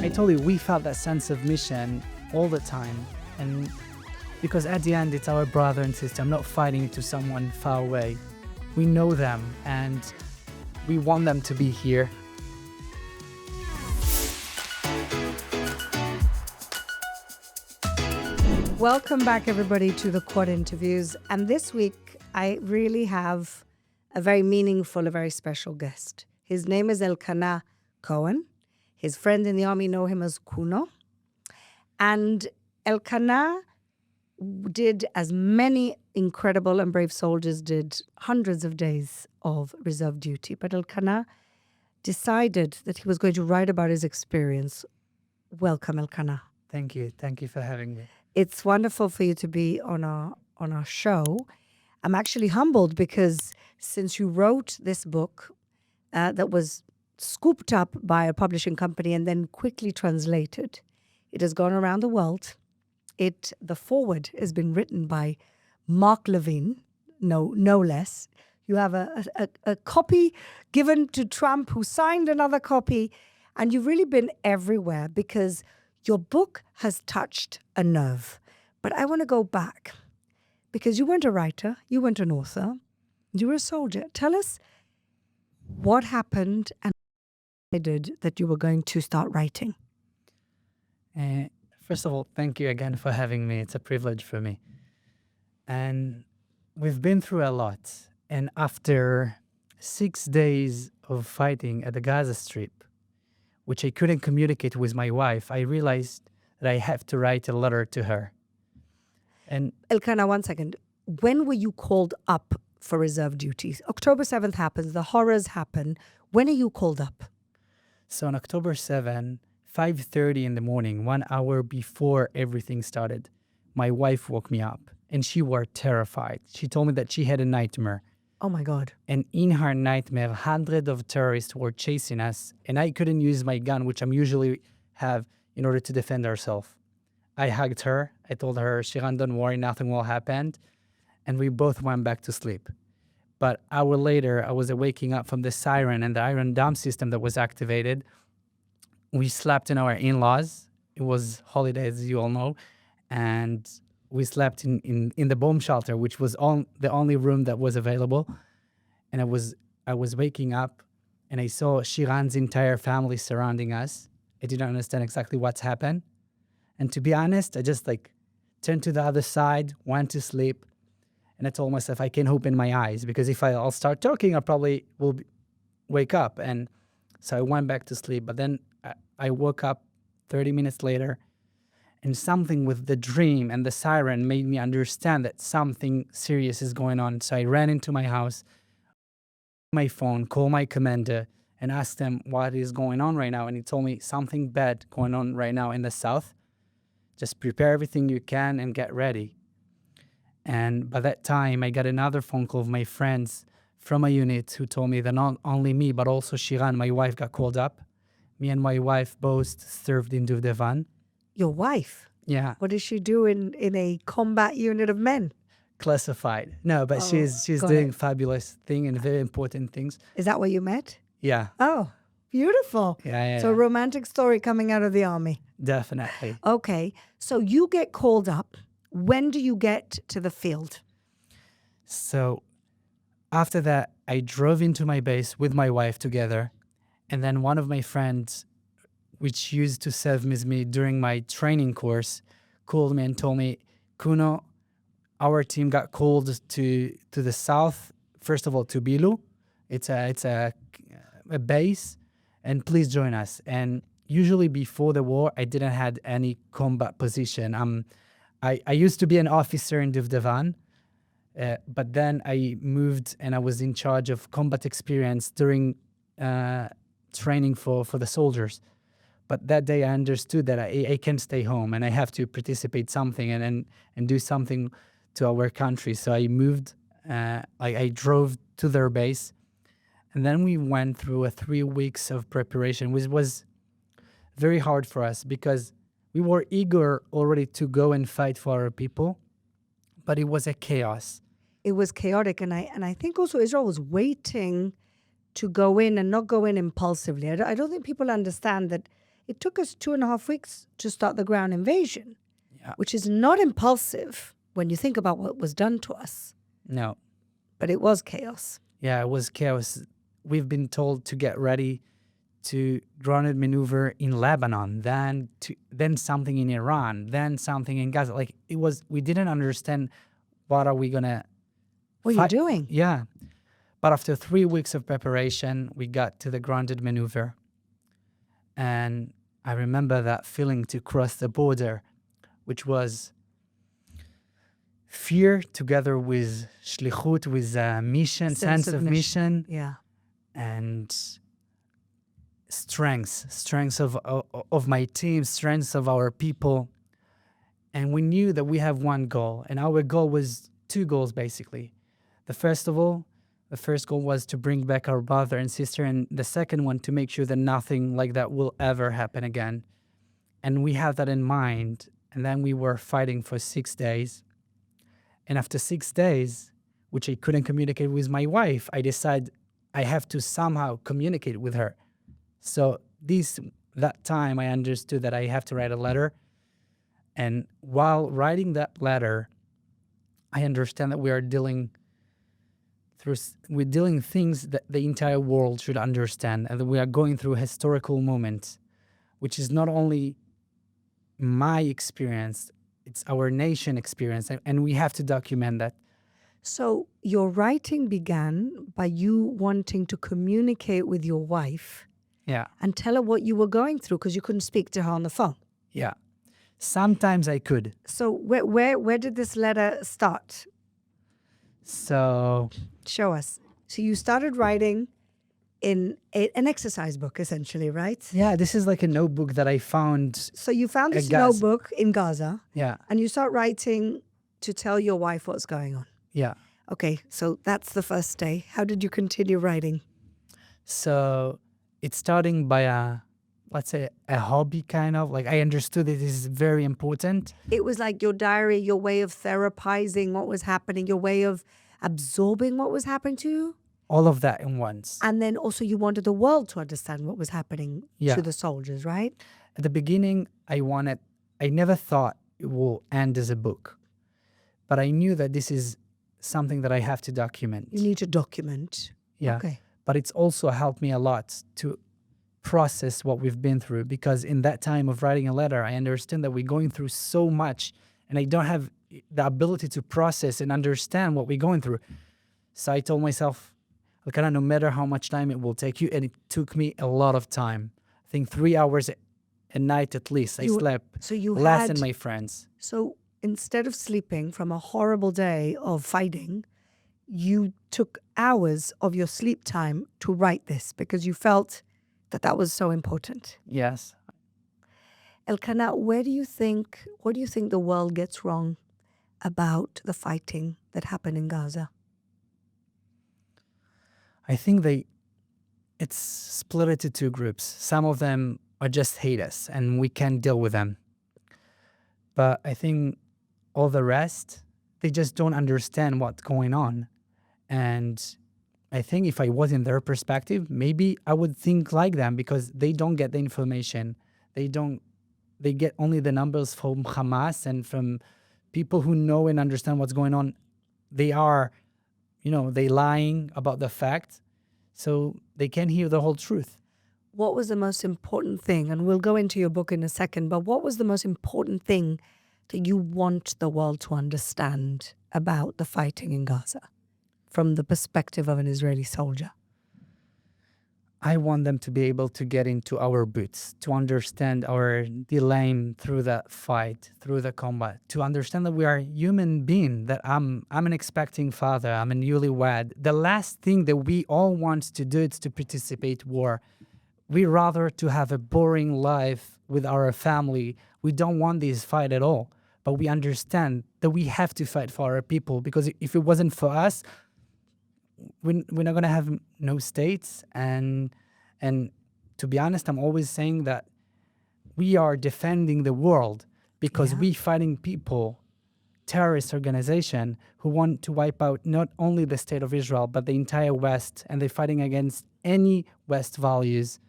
I told you, we felt that sense of mission all the time. And because at the end, it's our brother and sister. I'm not fighting to someone far away. We know them and we want them to be here. Welcome back, everybody, to the Quad Interviews. And this week, I really have a very meaningful, a very special guest. His name is Elkana Cohen. His friends in the army know him as Kuno. And Elkana did, as many incredible and brave soldiers did, hundreds of days of reserve duty. But Elkana decided that he was going to write about his experience. Welcome, Elkana. Thank you. Thank you for having me. It's wonderful for you to be on our show. I'm actually humbled because since you wrote this book that was scooped up by a publishing company and then quickly translated, it has gone around the world. The foreword has been written by Mark Levine, no less. You have a copy given to Trump, who signed another copy, and you've really been everywhere because your book has touched a nerve. But I want to go back because you weren't a writer, you weren't an author, you were a soldier. Tell us what happened and decided that you were going to start writing. First of all, thank you again for having me. It's a privilege for me. And we've been through a lot. And after 6 days of fighting at the Gaza Strip, which I couldn't communicate with my wife, I realized that I have to write a letter to her. And Elkana, 1 second. When were you called up for reserve duties? October 7th happens, the horrors happen. When are you called up? so on October 7, 5:30 in the morning, 1 hour before everything started, my wife woke me up and she was terrified. She told me that she had a nightmare. Oh my God. And in her nightmare, hundreds of terrorists were chasing us, and I couldn't use my gun, which I'm usually have in order to defend ourselves. I hugged her. I told her, Shiran, don't worry, nothing will happen. And we both went back to sleep. But an hour later, I was waking up from the siren and the Iron Dome system that was activated. We slept in our in-laws. It was holidays, as you all know. And we slept in the bomb shelter, which was the only room that was available. And I was waking up and I saw Shiran's entire family surrounding us. I didn't understand exactly what's happened. And to be honest, I just turned to the other side, went to sleep. And I told myself I can't open my eyes because if I'll start talking, I probably will wake up. And so I went back to sleep. But then I woke up 30 minutes later. And something with the dream and the siren made me understand that something serious is going on. So I ran into my house, my phone, called my commander, and asked him what is going on right now. And he told me something bad going on right now in the south. Just prepare everything you can and get ready. And by that time, I got another phone call of my friends from a unit who told me that not only me, but also Shiran, my wife, got called up. Me and my wife both served in Duvdevan. Your wife? Yeah. What does she do in a combat unit of men? Classified. No, but she's doing fabulous thing and very important things. Is that where you met? Yeah. Oh, beautiful. Yeah. So a romantic story coming out of the army. Definitely. Okay. So you get called up. When do you get to the field? So after that, I drove into my base with my wife together. And then one of my friends, which used to serve with me during my training course, called me and told me, Kuno, our team got called to the south, first of all, to Bilu. It's a base, and please join us. And usually before the war, I didn't had any combat position. I used to be an officer in Duvdevan, but then I moved and I was in charge of combat experience during training for the soldiers. But that day I understood that I can't stay home and I have to participate something and do something to our country. So I moved, I drove to their base, and then we went through 3 weeks of preparation, which was very hard for us because we were eager already to go and fight for our people, but it was a chaos. It was chaotic, and I think also Israel was waiting to go in and not go in impulsively. I don't think people understand that it took us 2.5 weeks to start the ground invasion, Yeah. which is not impulsive when you think about what was done to us, No. but it was chaos. Yeah, it was chaos. We've been told to get ready to grounded maneuver in Lebanon, then something in Iran, then something in Gaza. Like we didn't understand what are we gonna What are you doing? Yeah. But after 3 weeks of preparation, we got to the grounded maneuver. And I remember that feeling to cross the border, which was fear together with shlichut, with mission, sense of mission, Yeah. and strengths of my team, strengths of our people. And we knew that we have one goal, and our goal was two goals basically. The first goal was to bring back our brother and sister, and the second one to make sure that nothing like that will ever happen again. And we had that in mind, and then we were fighting for 6 days. And after 6 days, which I couldn't communicate with my wife, I decided I have to somehow communicate with her. So that time I understood that I have to write a letter. And while writing that letter, I understand that we're dealing things that the entire world should understand, and that we are going through a historical moment, which is not only my experience, it's our nation experience, and we have to document that. So your writing began by you wanting to communicate with your wife Yeah. and tell her what you were going through because you couldn't speak to her on the phone. Yeah. Sometimes I could. So where did this letter start? So Show us. So you started writing in an exercise book, essentially, right? yeah, this is like a notebook that I found. So you found this Gaza. notebook in Gaza, Yeah. and you start writing to tell your wife what's going on. Yeah. Okay, so that's the first day. How did you continue writing? So it's starting by let's say a hobby kind of. Like I understood that this is very important. It was like your diary, your way of therapizing what was happening, your way of absorbing what was happening to you. All of that in once. And then also you wanted the world to understand what was happening Yeah. to the soldiers, right? At the beginning, I never thought it will end as a book, but I knew that this is something that I have to document. You need to document. Yeah. Okay. But it's also helped me a lot to process what we've been through, because in that time of writing a letter, I understand that we're going through so much and I don't have the ability to process and understand what we're going through. So I told myself, Elkana, no matter how much time it will take you, and it took me a lot of time. I think 3 hours a night at least. I slept So you less had, than my friends. so instead of sleeping from a horrible day of fighting, you took hours of your sleep time to write this because you felt that that was so important. Yes. Elkana, what do you think the world gets wrong about the fighting that happened in Gaza? I think it's split into two groups. Some of them are just hate us and we can't deal with them. But I think all the rest, they just don't understand what's going on. And I think if I was in their perspective, maybe I would think like them, because they don't get the information. They get only the numbers from Hamas and from people who know and understand what's going on. They are, they lying about the fact, so they can't hear the whole truth. What was the most important thing? And we'll go into your book in a second, but what was the most important thing that you want the world to understand about the fighting in Gaza from the perspective of an Israeli soldier? I want them to be able to get into our boots, to understand our delay through that fight, through the combat, to understand that we are human beings, that I'm an expecting father, I'm a newlywed. The last thing that we all want to do is to participate war. We rather to have a boring life with our family. We don't want this fight at all, but we understand that we have to fight for our people, because if it wasn't for us, we're not going to have no states. And to be honest, I'm always saying that we are defending the world because we fighting people, terrorist organization, who want to wipe out not only the state of Israel, but the entire West, and they're fighting against any West values.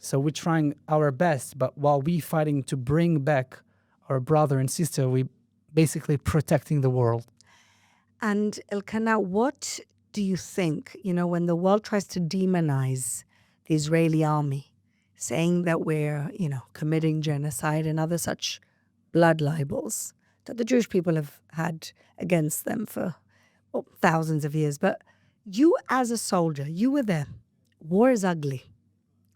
So we're trying our best, but while we fighting to bring back our brother and sister, we basically protecting the world. And Elkana, what do you think, when the world tries to demonize the Israeli army, saying that we're, committing genocide and other such blood libels that the Jewish people have had against them for thousands of years. But you as a soldier, you were there. War is ugly.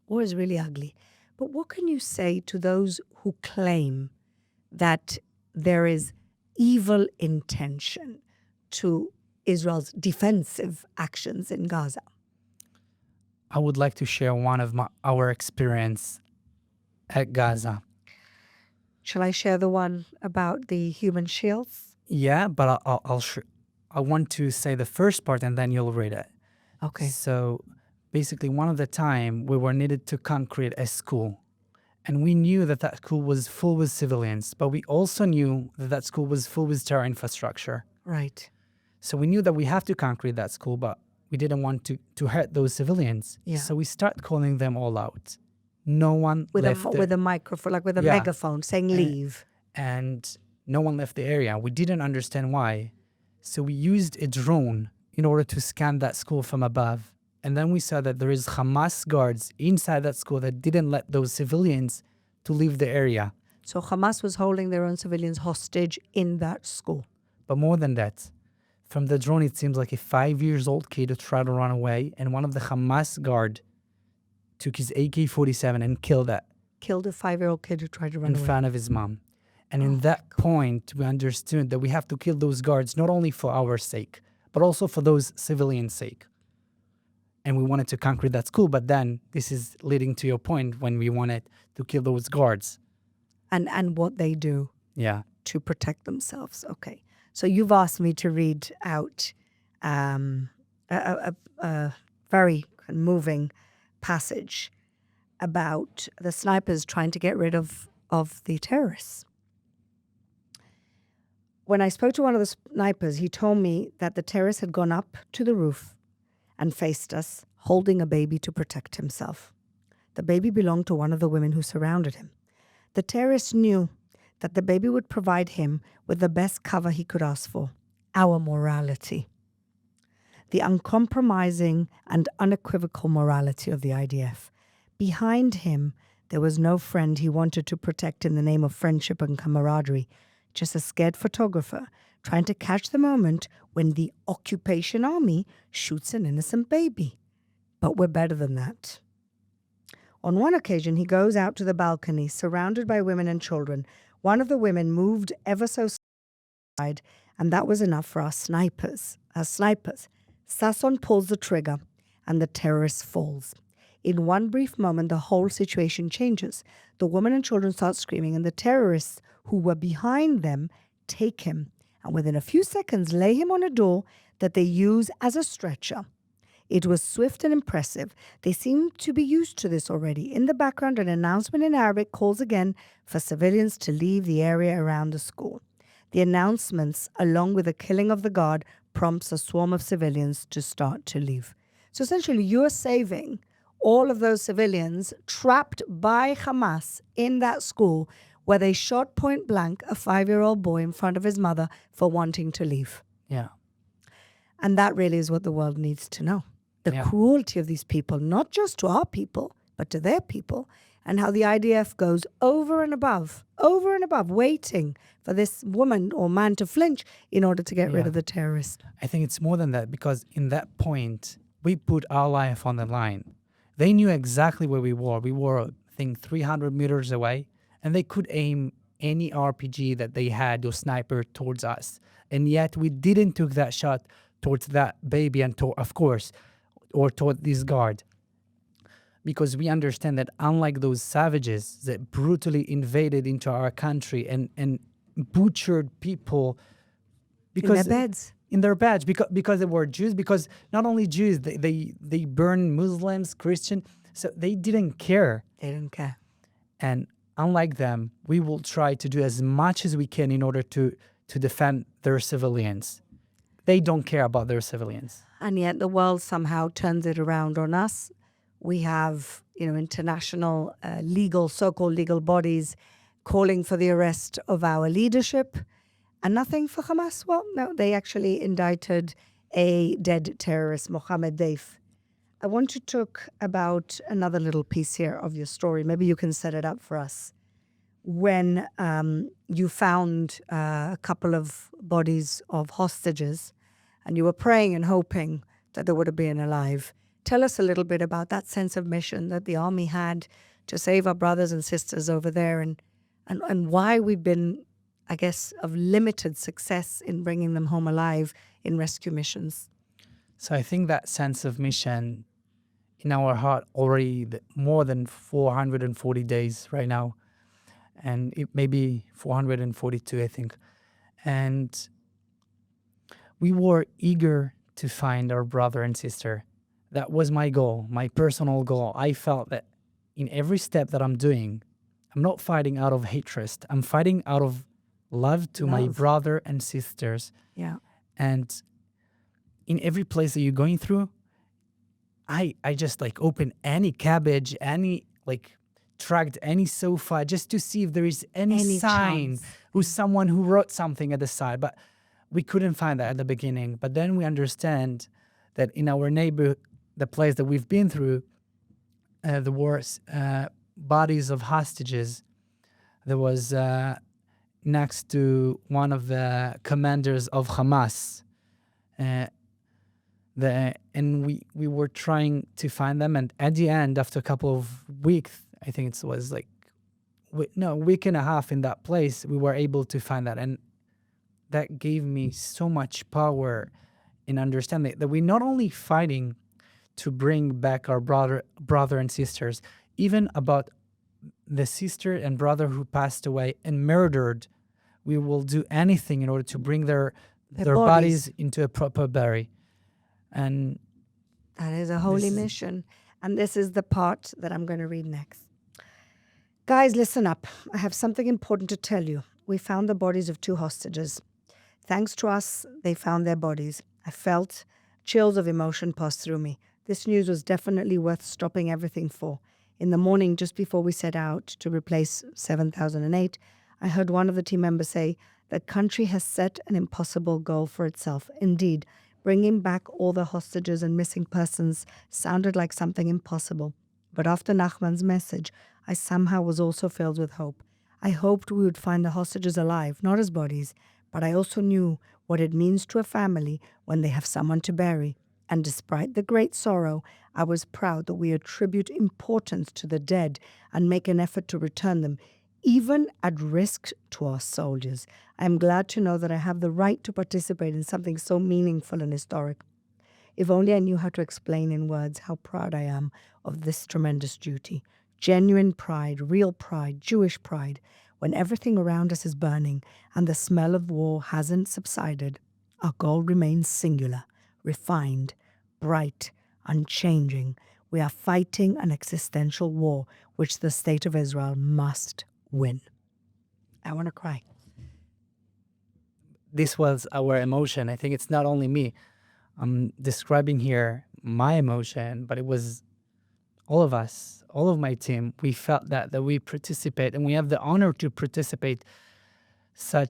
War is really ugly. But what can you say to those who claim that there is evil intention to Israel's defensive actions in Gaza? I would like to share one of our experience at Gaza. Shall I share the one about the human shields? Yeah, but I want to say the first part and then you'll read it. Okay. So basically, one of the time we were needed to concrete a school. And we knew that that school was full with civilians, but we also knew that that school was full with terror infrastructure. Right. So we knew that we have to concrete that school, but we didn't want to hurt those civilians. Yeah. So we start calling them all out. No one With left with a microphone, like with a Yeah. megaphone, saying leave. and no one left the area. We didn't understand why. So we used a drone in order to scan that school from above. And then we saw that there is Hamas guards inside that school that didn't let those civilians to leave the area. So Hamas was holding their own civilians hostage in that school. But more than that, from the drone, it seems like a 5-year-old kid who tried to run away, and one of the Hamas guard took his AK-47 and killed that Killed a 5-year-old kid who tried to run in away. front of his mom. And in that point, we understood that we have to kill those guards not only for our sake, but also for those civilians' sake. And we wanted to concrete that school, but then this is leading to your point when we wanted to kill those guards. And what they do Yeah. to protect themselves. Okay. So you've asked me to read out a very moving passage about the snipers trying to get rid of the terrorists. When I spoke to one of the snipers, he told me that the terrorist had gone up to the roof and faced us, holding a baby to protect himself. The baby belonged to one of the women who surrounded him. The terrorist knew that the baby would provide him with the best cover he could ask for, our morality. The uncompromising and unequivocal morality of the IDF. Behind him, there was no friend he wanted to protect in the name of friendship and camaraderie, just a scared photographer trying to catch the moment when the occupation army shoots an innocent baby. But we're better than that. On one occasion, he goes out to the balcony, surrounded by women and children. One of the women moved ever so side, and that was enough for our snipers. Sasson pulls the trigger, and the terrorist falls. In one brief moment, the whole situation changes. The women and children start screaming, and the terrorists who were behind them take him, and within a few seconds lay him on a door that they use as a stretcher. It was swift and impressive. They seemed to be used to this already. In the background, an announcement in Arabic calls again for civilians to leave the area around the school. The announcements, along with the killing of the guard, prompts a swarm of civilians to start to leave. So essentially, you're saving all of those civilians trapped by Hamas in that school where they shot point blank a 5-year-old boy in front of his mother for wanting to leave. Yeah. And that really is what the world needs to know. The cruelty of these people, not just to our people, but to their people, and how the IDF goes over and above, waiting for this woman or man to flinch in order to get rid of the terrorist. I think it's more than that, because in that point, we put our life on the line. They knew exactly where we were. We were, I think, 300 meters away, and they could aim any RPG that they had or sniper towards us. And yet we didn't took that shot towards that baby and, of course, or toward this guard. Because we understand that unlike those savages that brutally invaded into our country and butchered people because In their beds. because they were Jews, because not only Jews, they burn Muslims, Christian, so they didn't care. They didn't care. And unlike them, we will try to do as much as we can in order to defend their civilians. They don't care about their civilians. And yet the world somehow turns it around on us We have, international so-called legal bodies calling for the arrest of our leadership. And nothing for Hamas. Well, no, they actually indicted a dead terrorist, Mohammed Deif. I want to talk about another little piece here of your story. Maybe you can set it up for us. When you found a couple of bodies of hostages and you were praying and hoping that they would have been alive, tell us a little bit about that sense of mission that the army had to save our brothers and sisters over there, and why we've been, I guess, of limited success in bringing them home alive in rescue missions. So I think that sense of mission in our heart already more than 440 days right now. And it may be 442, I think. And we were eager to find our brother and sister. That was my goal, my personal goal. I felt that in every step that I'm doing, I'm not fighting out of hatred. I'm fighting out of love to my brother and sisters. Yeah. And in every place that you're going through, I just open any cabbage, any tracked any sofa just to see if there is any sign chance. who's someone who wrote something at the side. But we couldn't find that at the beginning. But then we understand that in our neighborhood, the place that we've been through, there were bodies of hostages. There was next to one of the commanders of Hamas. And we were trying to find them. And at the end, after a couple of weeks, I think it was a week and a half in that place, we were able to find that. And that gave me so much power in understanding that we're not only fighting to bring back our brother and sisters, even about the sister and brother who passed away and murdered. We will do anything in order to bring their bodies into a proper bury. And that is a holy mission. And this is the part that I'm going to read next. Guys, listen up. I have something important to tell you. We found the bodies of 2 hostages. Thanks to us, they found their bodies. I felt chills of emotion pass through me. This news was definitely worth stopping everything for. In the morning, just before we set out to replace 7008, I heard one of the team members say, "The country has set an impossible goal for itself." Indeed, bringing back all the hostages and missing persons sounded like something impossible. But after Nachman's message, I somehow was also filled with hope. I hoped we would find the hostages alive, not as bodies, but I also knew what it means to a family when they have someone to bury. And despite the great sorrow, I was proud that we attribute importance to the dead and make an effort to return them, even at risk to our soldiers. I am glad to know that I have the right to participate in something so meaningful and historic. If only I knew how to explain in words how proud I am of this tremendous duty. Genuine pride, real pride, Jewish pride, when everything around us is burning and the smell of war hasn't subsided. Our goal remains singular, refined, bright, unchanging. We are fighting an existential war which the state of Israel must win. I want to cry. This was our emotion. I think it's not only me. I'm describing here my emotion, but it was all of us, all of my team. We felt that we participate, and we have the honor to participate. I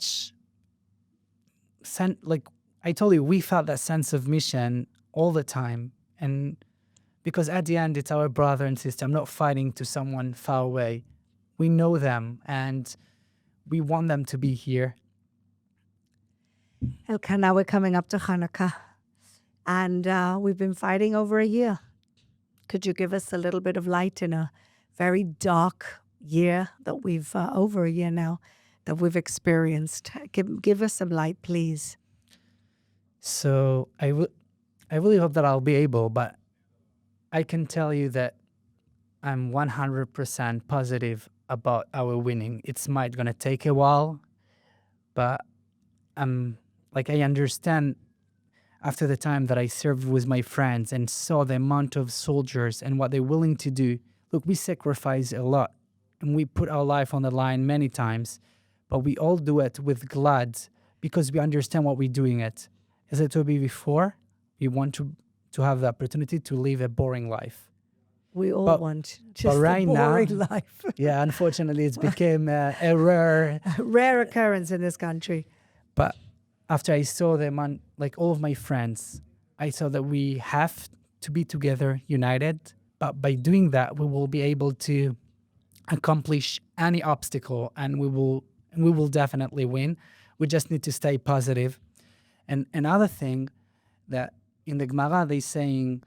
told you, we felt that sense of mission all the time. And because at the end, it's our brother and sister. I'm not fighting to someone far away. We know them, and we want them to be here. Elkana, we're coming up to Hanukkah, and we've been fighting over a year. Could you give us a little bit of light in a very dark year that we've, over a year now, that we've experienced? Give us some light, please. So I really hope that I'll be able, but I can tell you that I'm 100% positive about our winning. It's might gonna take a while, but I understand after the time that I served with my friends and saw the amount of soldiers and what they're willing to do. Look, we sacrifice a lot and we put our life on the line many times, but we all do it with glad because we understand what we're doing it. As I told you before, we want to have the opportunity to live a boring life. We all But- want just right a now- boring life. Yeah, unfortunately, it's became a rare. Rare occurrence in this country. But after I saw them on, like all of my friends, I saw that we have to be together, united. But by doing that, we will be able to accomplish any obstacle, and we will definitely win. We just need to stay positive. And another thing that in the Gemara they saying,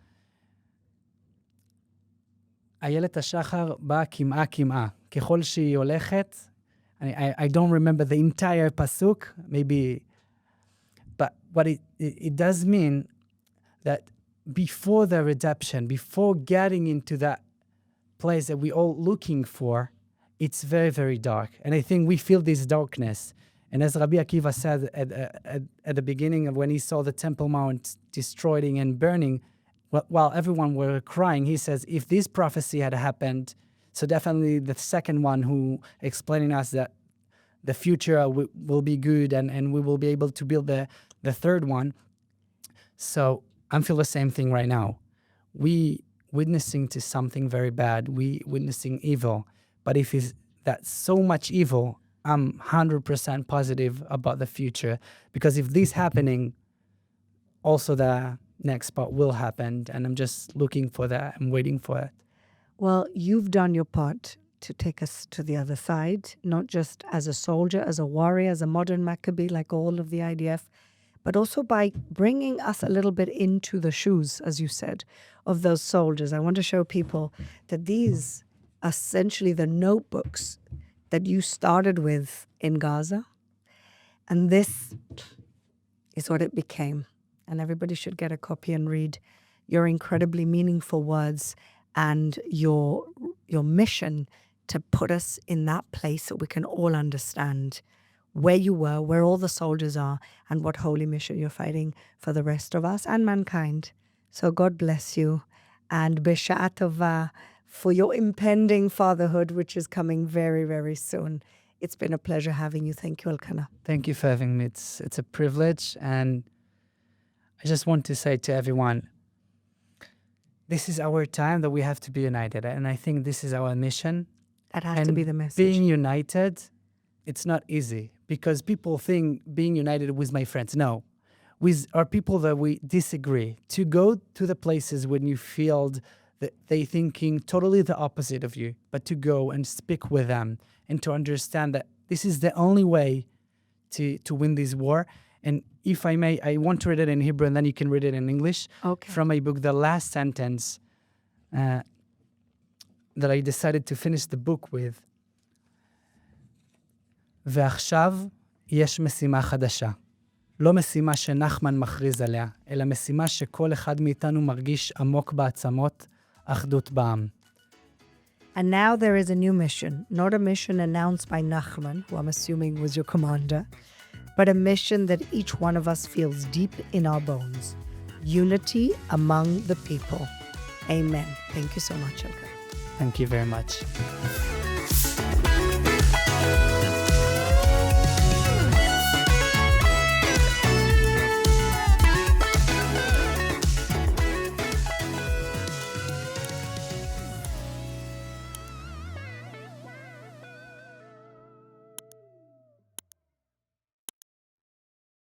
איילת השחר באה קמעה קמעה. ככל שהיא הולכת, I don't remember the entire pasuk, maybe, but what it does mean that before the redemption, before getting into that place that we're all looking for, it's very, very dark. And I think we feel this darkness. And as Rabbi Akiva said at the beginning of when he saw the Temple Mount destroyed and burning, while everyone were crying, he says, if this prophecy had happened, so definitely the second one who explaining us that the future will be good and we will be able to build the third one. So I feel the same thing right now. We witnessing to something very bad. We witnessing evil. But if it's that so much evil, I'm 100% positive about the future. Because if this happening, also the next part will happen. And I'm just looking for that. I'm waiting for it. Well, you've done your part to take us to the other side, not just as a soldier, as a warrior, as a modern Maccabee, like all of the IDF, but also by bringing us a little bit into the shoes, as you said, of those soldiers. I want to show people that these are essentially the notebooks that you started with in Gaza. And this is what it became. And everybody should get a copy and read your incredibly meaningful words and your mission to put us in that place so we can all understand where you were, where all the soldiers are, and what holy mission you're fighting for the rest of us and mankind. So God bless you. And B'Sha'a Tova for your impending fatherhood, which is coming very, very soon. It's been a pleasure having you. Thank you, Elkana. Thank you for having me. It's a privilege. And I just want to say to everyone, this is our time that we have to be united. And I think this is our mission. That has And to be the message. being united, it's not easy because people think being united with my friends. No, with our people that we disagree. To go to the places when you feel that they thinking totally the opposite of you, but to go and speak with them and to understand that this is the only way to win this war. And if I may, I want to read it in Hebrew and then you can read it in English. Okay. From my book, the last sentence that I decided to finish the book with. ועכשיו יש משימה חדשה. לא משימה שנחמן מכריז עליה, אלא משימה שכל אחד מאיתנו מרגיש עמוק בעצמות, אחדות בעם. And now there is a new mission, not a mission announced by Nachman, who I'm assuming was your commander, but a mission that each one of us feels deep in our bones. Unity among the people. Amen. Thank you so much, Elkana. Thank you very much.